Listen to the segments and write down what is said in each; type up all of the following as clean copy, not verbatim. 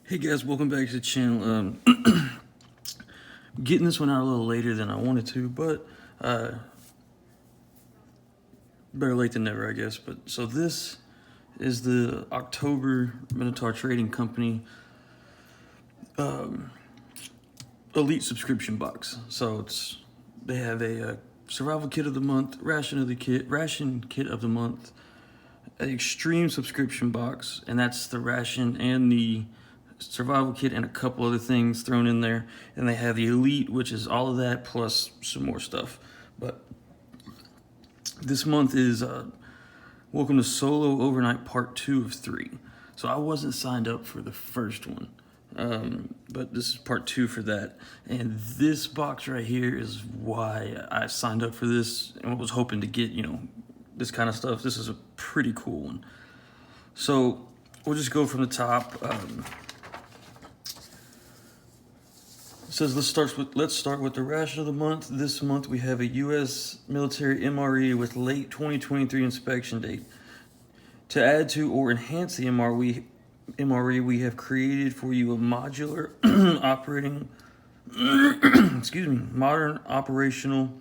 Hey guys, welcome back to the channel. Getting this one out a little later than I wanted to, but better late than never, I guess. But so this is the October Minotaur Trading Company Elite subscription box. So they have a survival kit of the month, ration kit of the month, an extreme subscription box, and that's the ration and the survival kit and a couple other things thrown in there. And they have the elite, which is all of that plus some more stuff. But this month is welcome to solo overnight part 2 of 3. So I wasn't signed up for the first one, but this is part 2 for that. And this box right here is why I signed up for this and was hoping to get, this kind of stuff. This is a pretty cool one. So we'll just go from the top. It says let's start with the ration of the month. This month we have a U.S. military MRE with late 2023 inspection date. To add to or enhance the MRE, we have created for you a modular operating, modern operational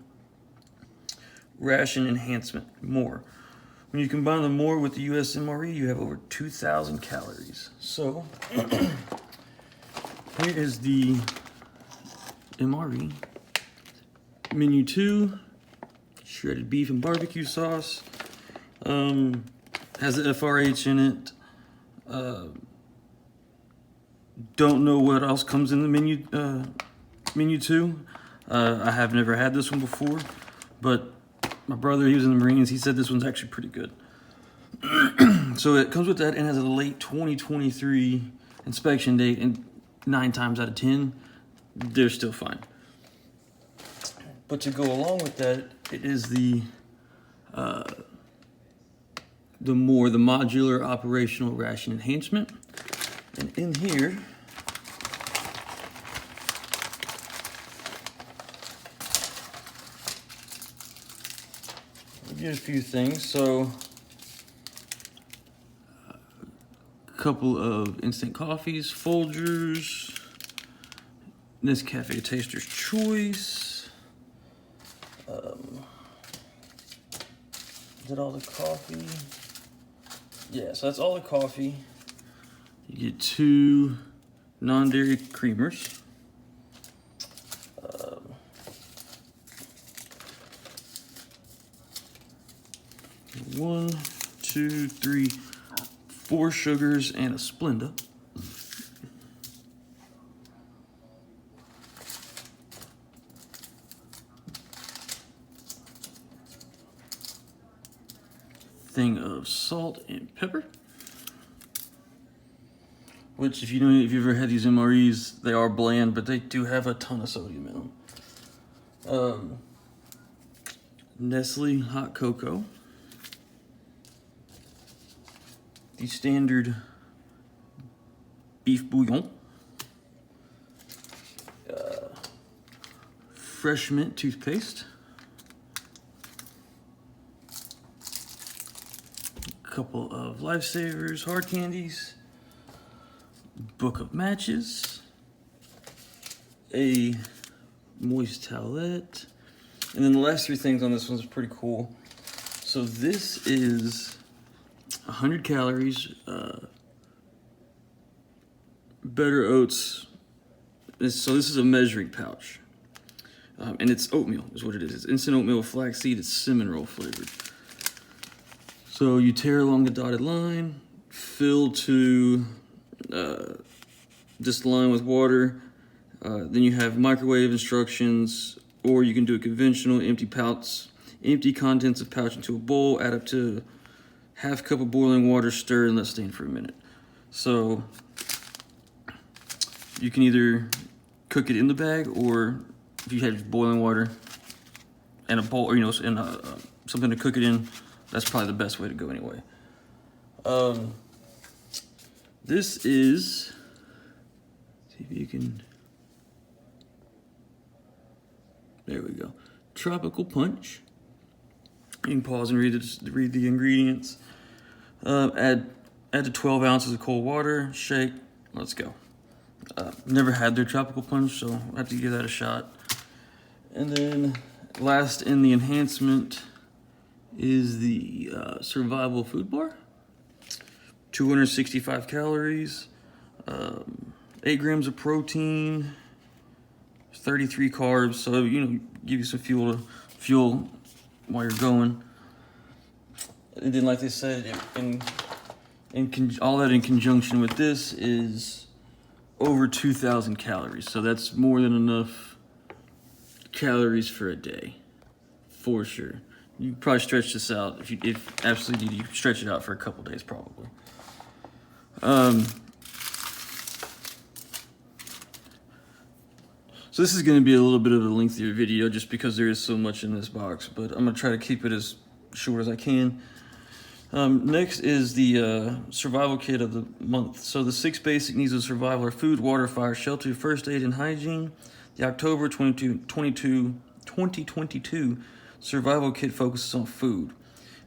ration enhancement. More. When you combine the more with the U.S. MRE, you have over 2,000 calories. So here is the MRE. Menu 2, shredded beef and barbecue sauce. Has the FRH in it. Don't know what else comes in the menu 2. I have never had this one before, but my brother, he was in the Marines, he said this one's actually pretty good. So it comes with that and has a late 2023 inspection date, and 9 times out of 10, they're still fine. But to go along with that, it is the modular operational ration enhancement. And in here, we get a few things. So a couple of instant coffees, Folgers, Nescafe Taster's Choice. Is that all the coffee? Yeah, so that's all the coffee. You get 2 non-dairy creamers. 1, 2, 3, 4 sugars and a Splenda. Thing of salt and pepper, which if you've ever had these MREs, they are bland, but they do have a ton of sodium in them. Nestle hot cocoa, the standard beef bouillon, fresh mint toothpaste, couple of Lifesavers hard candies, book of matches, a moist towelette, and then the last 3 things on this one's pretty cool. So this is 100 calories, Better Oats. So this is a measuring pouch, and it's oatmeal is what it is. It's instant oatmeal with flaxseed. It's cinnamon roll flavored. So you tear along the dotted line, fill to this line with water. Then you have microwave instructions, or you can do a conventional empty contents of pouch into a bowl, add up to ½ cup of boiling water, stir, and let stand for a minute. So you can either cook it in the bag, or if you had boiling water and a bowl, or something to cook it in, that's probably the best way to go anyway. This is, see if you can, there we go. Tropical Punch. You can pause and read the ingredients. Add to 12 ounces of cold water, shake, let's go. Never had their tropical punch, so I have to give that a shot. And then last in the enhancement is the survival food bar. 265 calories, 8 grams of protein, 33 carbs, so give you some fuel while you're going. And then, like they said, all that in conjunction with this is over 2,000 calories. So that's more than enough calories for a day, for sure. You probably stretch this out if absolutely need. You stretch it out for a couple days probably. So this is going to be a little bit of a lengthier video just because there is so much in this box, but I'm going to try to keep it as short as I can. Next is the survival kit of the month. So the 6 basic needs of survival are food, water, fire, shelter, first aid, and hygiene. The October 2022 survival kit focuses on food.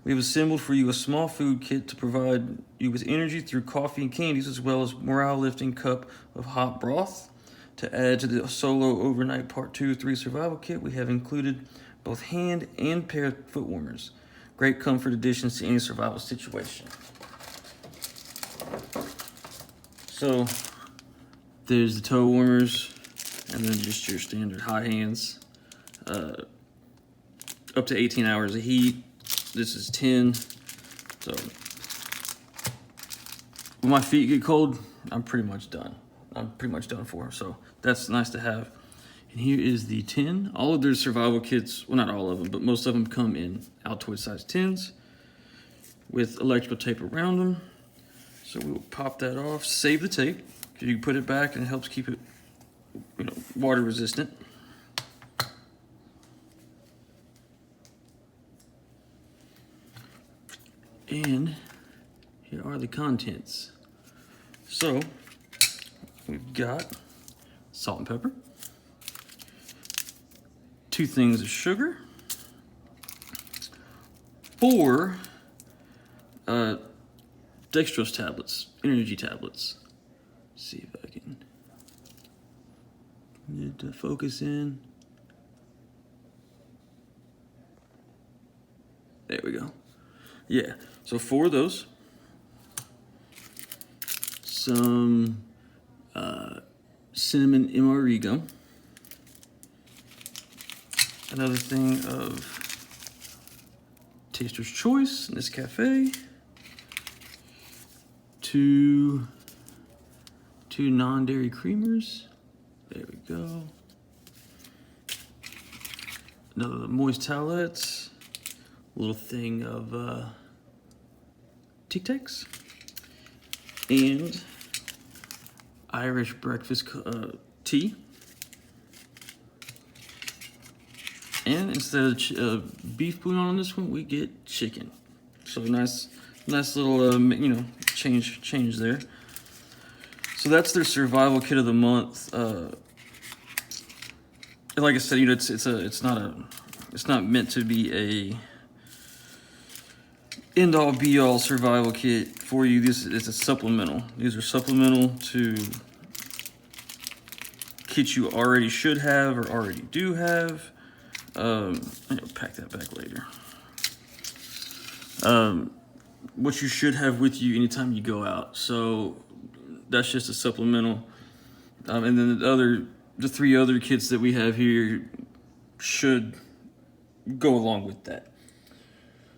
We have assembled for you a small food kit to provide you with energy through coffee and candies, as well as morale-lifting cup of hot broth. To add to the solo overnight part 2 of 3 survival kit, we have included both hand and pair foot warmers. Great comfort additions to any survival situation. So there's the toe warmers, and then just your standard hot hands. Up to 18 hours of heat. This is 10. So when my feet get cold, I'm pretty much done. I'm pretty much done for. So that's nice to have. And here is the 10. All of their survival kits, well, not all of them, but most of them come in Altoid size tins with electrical tape around them. So we will pop that off, save the tape, because you can put it back and it helps keep it, water resistant. And here are the contents. So we've got salt and pepper, 2 things of sugar, 4 dextrose tablets, energy tablets. Let's see if I can get it to focus in. There we go. Yeah, so 4 of those. Some cinnamon MRE gum. Another thing of Taster's Choice, Nescafe. 2 non-dairy creamers. There we go. Another moist towelettes. A little thing of Tic Tacs. And Irish breakfast tea. And instead of beef bouillon on this one, we get chicken. So nice little change there. So that's their survival kit of the month. And like I said, it's not meant to be a end all be all survival kit for you. This is a supplemental. These are supplemental to kits you already should have or already do have. I'll pack that back later. What you should have with you anytime you go out. So that's just a supplemental. And then the 3 other kits that we have here should go along with that.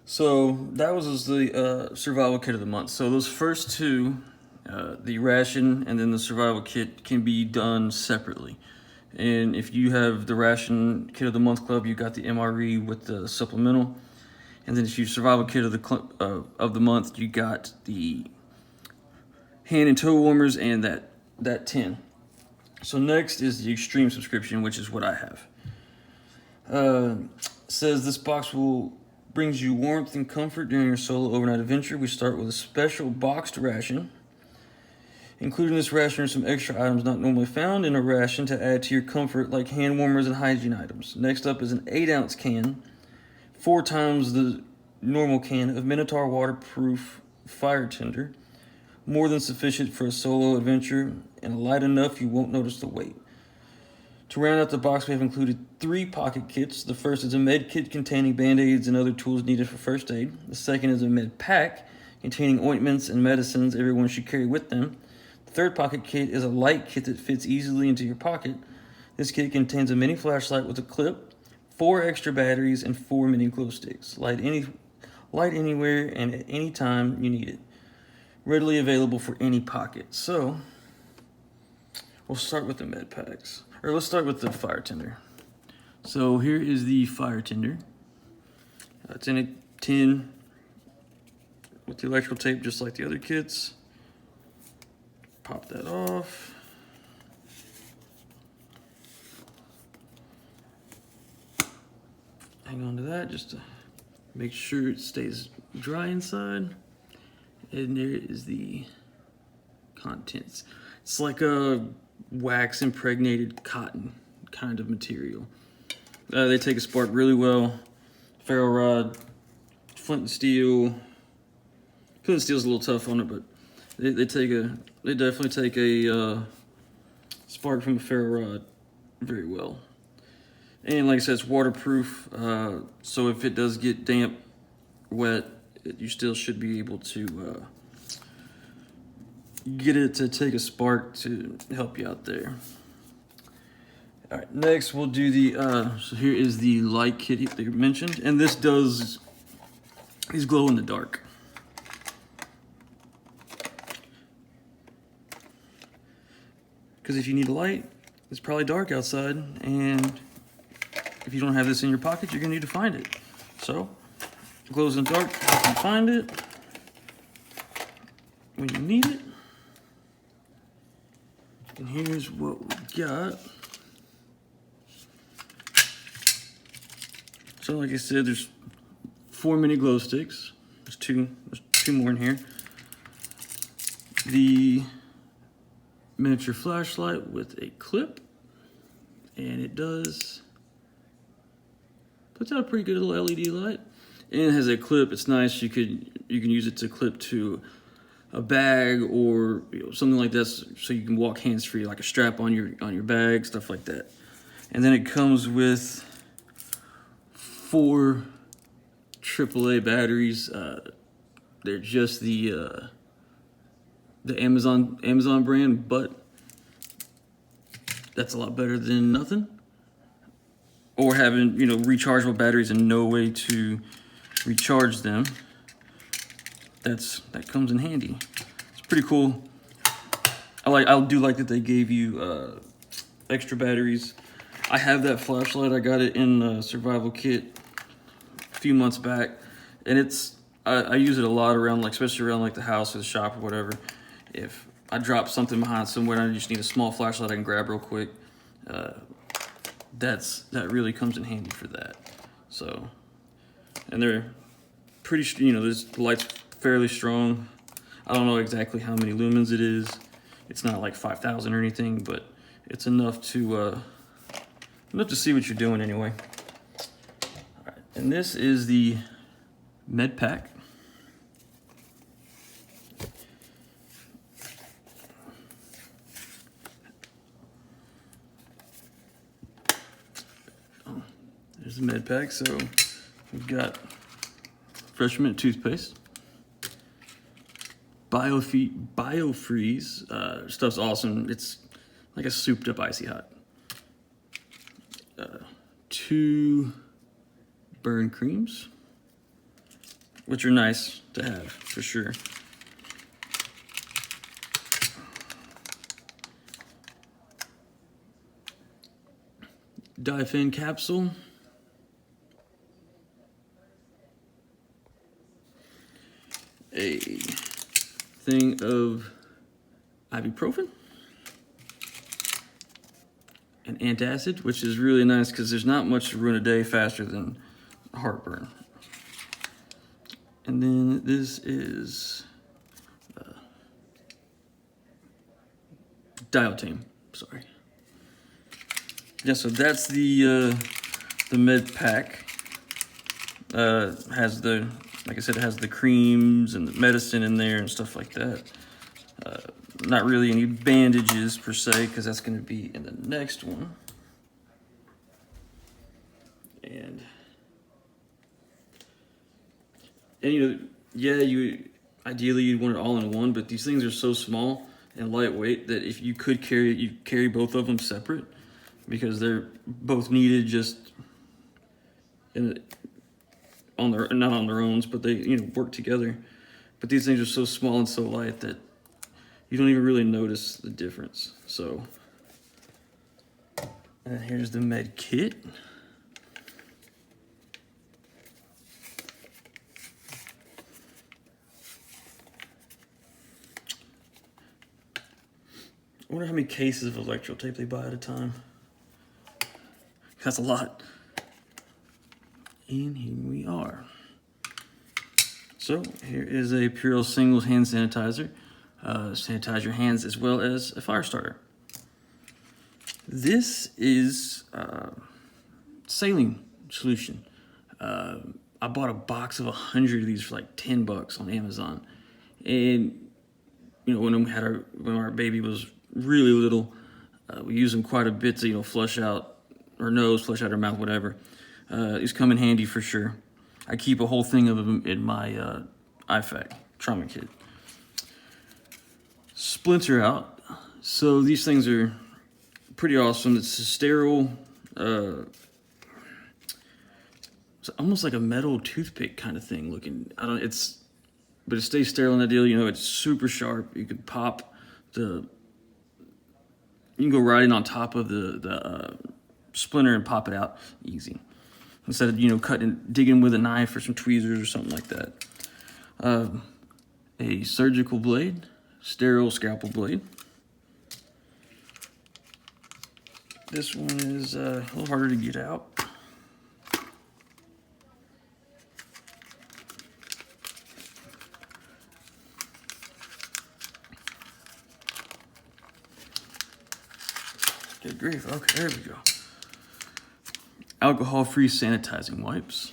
So that was the survival kit of the month. So those first 2, the ration and then the survival kit, can be done separately. And if you have the ration kit of the month club, you got the MRE with the supplemental. And then if you survival kit of the month, you got the hand and toe warmers and that tin. So next is the extreme subscription, which is what I have. Says this box brings you warmth and comfort during your solo overnight adventure. We start with a special boxed ration. Included in this ration are some extra items not normally found in a ration to add to your comfort, like hand warmers and hygiene items. Next up is an 8-ounce can, 4 times the normal can of Minotaur waterproof fire tinder, more than sufficient for a solo adventure, and light enough you won't notice the weight. To round out the box, we have included 3 pocket kits. The first is a med kit containing band-aids and other tools needed for first aid. The second is a med pack containing ointments and medicines everyone should carry with them. The third pocket kit is a light kit that fits easily into your pocket. This kit contains a mini flashlight with a clip, 4 extra batteries, and 4 mini glow sticks. Light anywhere and at any time you need it. Readily available for any pocket. So, we'll start with the med packs. Or let's start with the fire tinder. So here is the fire tinder. It's in a tin with the electrical tape just like the other kits. Pop that off. Hang on to that just to make sure it stays dry inside. And there is the contents. It's like a wax impregnated cotton kind of material. They take a spark really well. Ferro rod, flint and steel. Flint and steel's a little tough on it, but they definitely take a spark from a ferro rod very well. And like I said, it's waterproof, so if it does get damp, wet, you still should be able to get it to take a spark to help you out there. All right, next we'll do the, so here is the light kit that you mentioned, and this does, these glow in the dark. Because if you need a light, it's probably dark outside, and if you don't have this in your pocket, you're gonna need to find it. So, it glows in the dark, you can find it when you need it. And here's what we got. So like I said, there's 4 mini glow sticks. There's two more in here. The miniature flashlight with a clip, and it puts out a pretty good little LED light. And it has a clip. It's nice. You can use it to clip to a bag or something like this, so you can walk hands-free, like a strap on your bag, stuff like that. And then it comes with 4 AAA batteries. They're just the Amazon brand, but that's a lot better than nothing. Or having rechargeable batteries and no way to recharge them. That comes in handy. It's pretty cool. I do like that they gave you extra batteries. I have that flashlight. I got it in the survival kit a few months back, and I use it a lot around, especially around the house or the shop or whatever. If I drop something behind somewhere and I just need a small flashlight I can grab real quick, that really comes in handy for that. So, and they're pretty, this light's fairly strong. I don't know exactly how many lumens it is. It's not like 5,000 or anything, but it's enough to see what you're doing anyway. All right, and this is the med pack. There's the med pack. So we've got Fresh Mint toothpaste, Biofreeze, stuff's awesome. It's like a souped up icy hot. 2 burn creams, which are nice to have for sure. Diaphin capsule. A thing of ibuprofen, an antacid, which is really nice because there's not much to ruin a day faster than heartburn. And then this is Diotame. Sorry. Yeah, so that's the med pack. Has like I said, it has the creams and the medicine in there and stuff like that. not really any bandages per se, because that's going to be in the next one. And you know, yeah, ideally you'd want it all in one, but these things are so small and lightweight that if you could carry it, you carry both of them separate, because they're both needed just on their, not on their own, but they, you know, work together. But these things are so small and so light that you don't even really notice the difference. So, and here's the med kit. I wonder how many cases of electro tape they buy at a time. That's a lot. And here we are. So here is a Purell Singles hand sanitizer. Sanitize your hands as well as a fire starter. This is saline solution. I bought a box of 100 of these for like $10 on Amazon. And you know, when our baby was really little, we used them quite a bit to, you know, flush out her nose, flush out her mouth, whatever. These come in handy for sure. I keep a whole thing of them in my IFAC trauma kit. Splinter out. So these things are pretty awesome. It's a sterile, it's almost like a metal toothpick kind of thing looking. But it stays sterile in that deal. You know, it's super sharp. You could pop you can go right in on top of the splinter and pop it out easy, instead of, you know, digging with a knife or some tweezers or something like that. A surgical blade, sterile scalpel blade. This one is a little harder to get out. Good grief. Okay, there we go. Alcohol-free sanitizing wipes.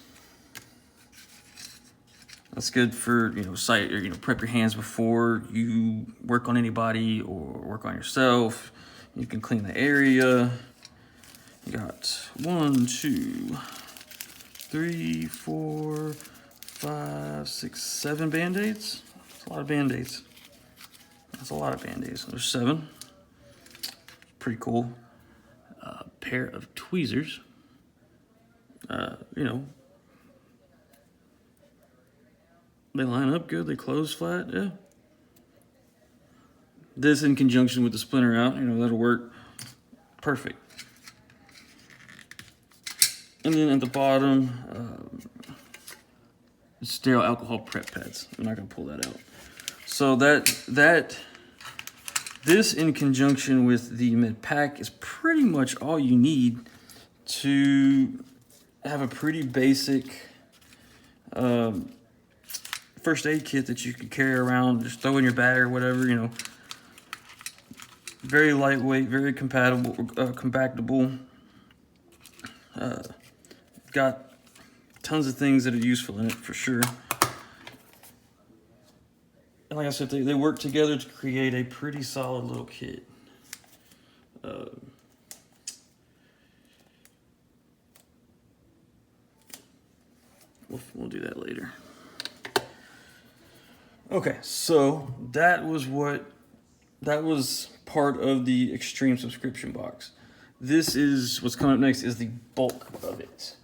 That's good for, you know, prep your hands before you work on anybody or work on yourself. You can clean the area. You got 1, 2, 3, 4, 5, 6, 7 Band-Aids. That's a lot of Band-Aids. That's a lot of Band-Aids. There's 7. Pretty cool. Pair of tweezers. You know, they line up good, they close flat, yeah. This in conjunction with the splinter out, you know, that'll work perfect. And then at the bottom, sterile alcohol prep pads. I'm not gonna pull that out. So this in conjunction with the med pack is pretty much all you need to have a pretty basic first aid kit that you can carry around, just throw in your bag or whatever, you know. Very lightweight, very compactable. Got tons of things that are useful in it for sure. And like I said, they work together to create a pretty solid little kit. We'll do that later. Okay, so that was part of the Extreme subscription box. This is what's coming up next is the bulk of it.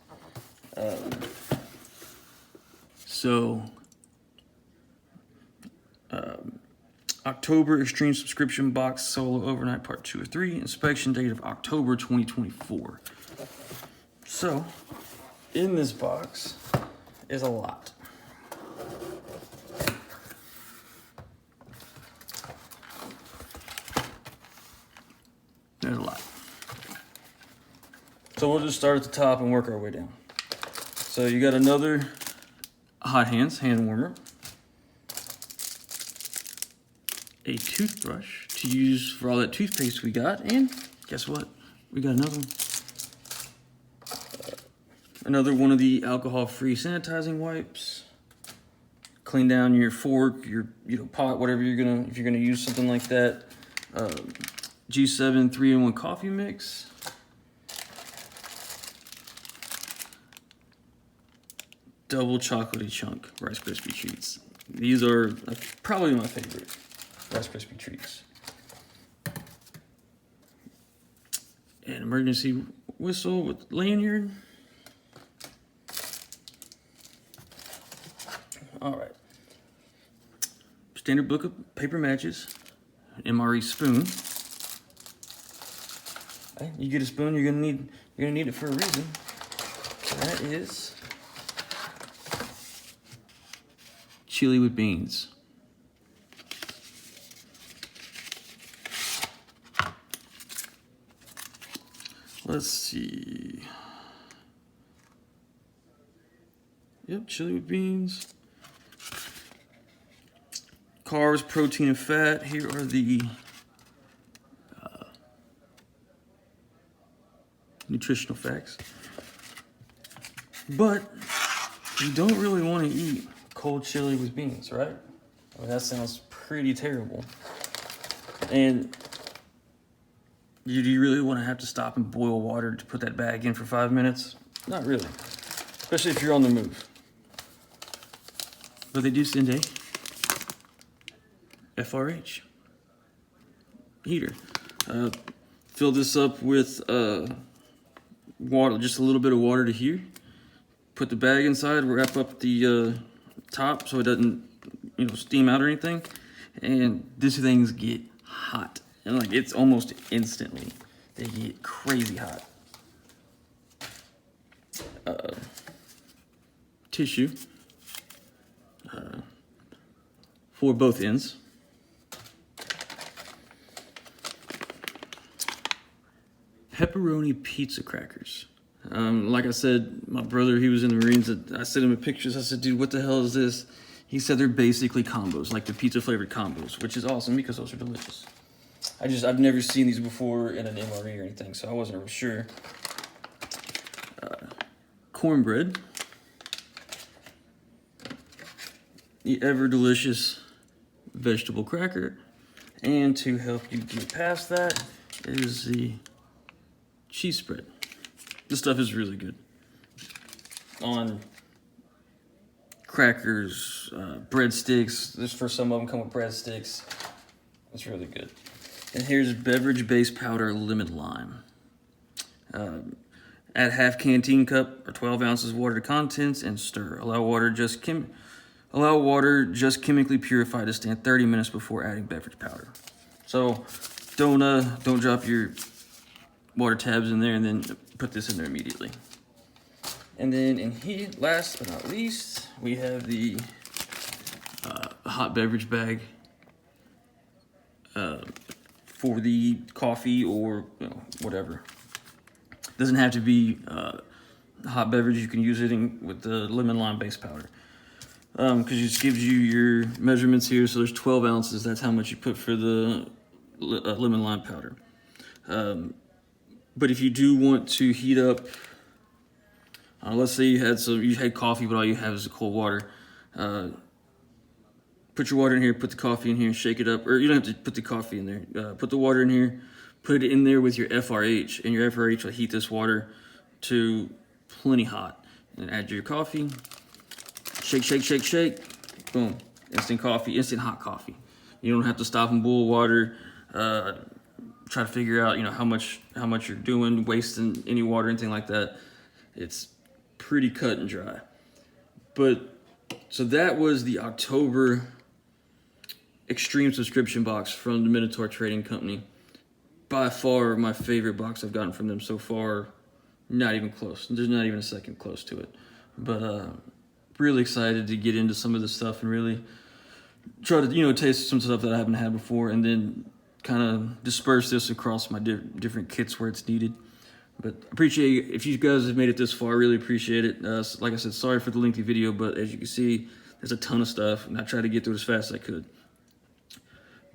October Extreme subscription box solo overnight part 2 or 3, inspection date of October 2024. So in this box is a lot. There's a lot. So we'll just start at the top and work our way down. So you got another hot hands hand warmer, a toothbrush to use for all that toothpaste we got, and guess what? We got another one. Another one of the alcohol-free sanitizing wipes, clean down your fork, your pot, whatever if you're gonna use something like that. G7 3-in-1 coffee mix. Double chocolatey chunk Rice Krispie treats. These are probably my favorite Rice Krispie treats. An emergency whistle with lanyard. All right. Standard book of paper matches. MRE spoon. Okay, you get a spoon, you're gonna need it for a reason. That is chili with beans. Let's see. Yep, chili with beans. Carbs, protein, and fat. Here are the nutritional facts. But you don't really want to eat cold chili with beans, right? I mean, that sounds pretty terrible. And do you really want to have to stop and boil water to put that bag in for 5 minutes? Not really, especially if you're on the move. But they do send a FRH heater. Fill this up with water, just a little bit of water to here. Put the bag inside, wrap up the top so it doesn't, steam out or anything. And these things get hot, and like it's almost instantly. They get crazy hot. Tissue for both ends. Pepperoni pizza crackers. Like I said, my brother, he was in the Marines. I sent him pictures. I said, dude, what the hell is this? He said they're basically combos, like the pizza flavored combos, which is awesome because those are delicious. I've never seen these before in an MRE or anything, so I wasn't real sure. Cornbread. The ever delicious vegetable cracker. And to help you get past that is the cheese spread. This stuff is really good on crackers, breadsticks. This, for some of them, come with breadsticks. It's really good. And here's beverage base powder lemon lime. Add half canteen cup or 12 ounces water to contents and stir. Allow water just chemically purified to stand 30 minutes before adding beverage powder. So don't drop your water tabs in there and then put this in there immediately. And then in here, last but not least, we have the hot beverage bag for the coffee or whatever. Doesn't have to be hot beverage. You can use it with the lemon lime base powder. Because it just gives you your measurements here. So there's 12 ounces. That's how much you put for the lemon lime powder. But if you do want to heat up, let's say you had coffee, but all you have is cold water. Put your water in here, put the coffee in here, shake it up. Or you don't have to put the coffee in there. Put the water in here, put it in there with your FRH, and your FRH will heat this water to plenty hot. And add your coffee. Shake, shake, shake, shake. Boom. Instant coffee, instant hot coffee. You don't have to stop and boil water. Try to figure out, how much you're doing, wasting any water, anything like that. It's pretty cut and dry. But so that was the October Extreme subscription box from the Minotaur Trading Company. By far my favorite box I've gotten from them so far. Not even close. There's not even a second close to it. But really excited to get into some of this stuff and really try to taste some stuff that I haven't had before, and then kind of disperse this across my different kits where it's needed. But appreciate if you guys have made it this far. I really appreciate it. Like I said, sorry for the lengthy video, but as you can see, there's a ton of stuff, and I tried to get through it as fast as I could.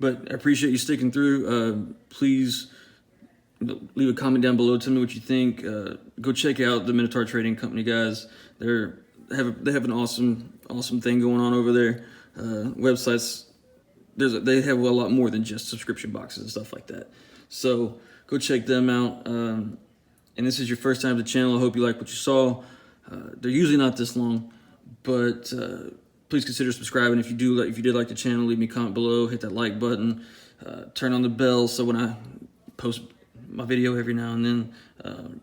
But I appreciate you sticking through. Please leave a comment down below. Tell me what you think. Go check out the Minotaur Trading Company, guys. They're they have an awesome thing going on over there. Websites, they have a lot more than just subscription boxes and stuff like that. So go check them out. And this is your first time to the channel, I hope you like what you saw. They're usually not this long, but please consider subscribing. If you did like the channel, leave me a comment below, hit that like button, turn on the bell so when I post my video every now and then,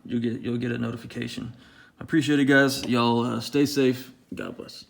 you'll get a notification. I appreciate it, guys. Y'all stay safe. God bless.